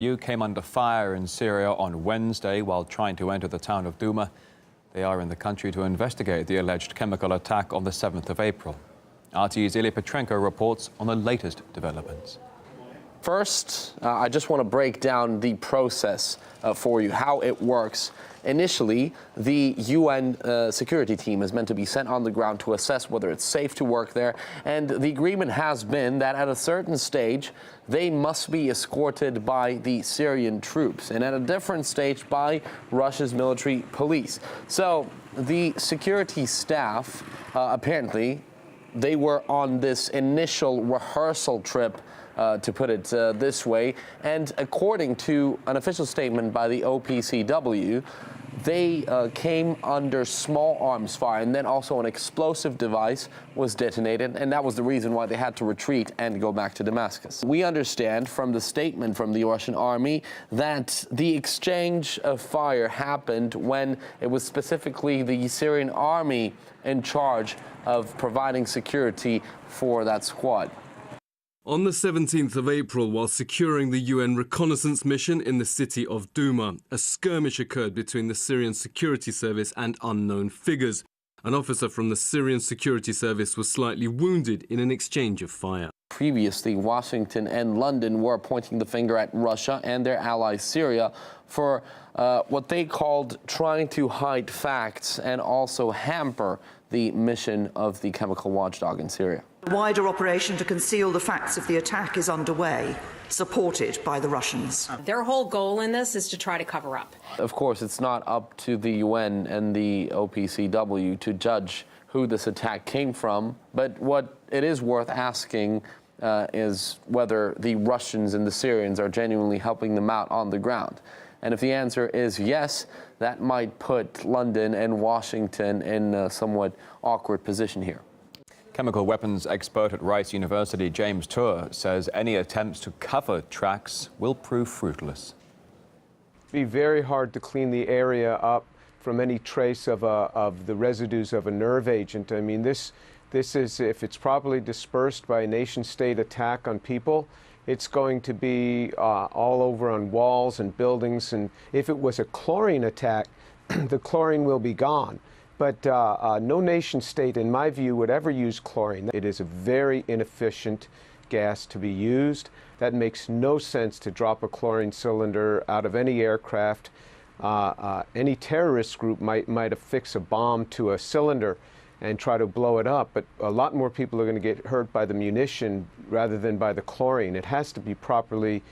EU came under fire in Syria on Wednesday while trying to enter the town of Douma. They are in the country to investigate the alleged chemical attack on the 7th of April. RT's Ilya Petrenko reports on the latest developments. First, I just want to break down the process for you, how it works. Initially, the UN security team is meant to be sent on the ground to assess whether it's safe to work there, and the agreement has been that at a certain stage, they must be escorted by the Syrian troops, and at a different stage by Russia's military police. So the security staff, apparently, they were on this initial rehearsal trip, to put it this way, and according to an official statement by the OPCW, they came under small arms fire, and then also an explosive device was detonated, and that was the reason why they had to retreat and go back to Damascus. We understand from the statement from the Russian army that the exchange of fire happened when it was specifically the Syrian army in charge of providing security for that squad. On the 17th of April, while securing the UN reconnaissance mission in the city of Douma, a skirmish occurred between the Syrian security service and unknown figures. An officer from the Syrian security service was slightly wounded in an exchange of fire. Previously, Washington and London were pointing the finger at Russia and their ally Syria for what they called trying to hide facts and also hamper the mission of the chemical watchdog in Syria. A wider operation to conceal the facts of the attack is underway, supported by the Russians. Their whole goal in this is to try to cover up. Of course, it's not up to the UN and the OPCW to judge who this attack came from, but what it is worth asking is whether the Russians and the Syrians are genuinely helping them out on the ground. And if the answer is yes, that might put London and Washington in a somewhat awkward position here. Chemical weapons expert at Rice University, James Tour, says any attempts to cover tracks will prove fruitless. It'd be very hard to clean the area up from any trace of the residues of a nerve agent. I mean, this is, if it's properly dispersed by a nation-state attack on people, it's going to be all over on walls and buildings. And if it was a chlorine attack, the chlorine will be gone. But no nation-state, in my view, would ever use chlorine. It is a very inefficient gas to be used. That makes no sense to drop a chlorine cylinder out of any aircraft. Any terrorist group might affix a bomb to a cylinder and try to blow it up, but a lot more people are going to get hurt by the munition rather than by the chlorine. It has to be properly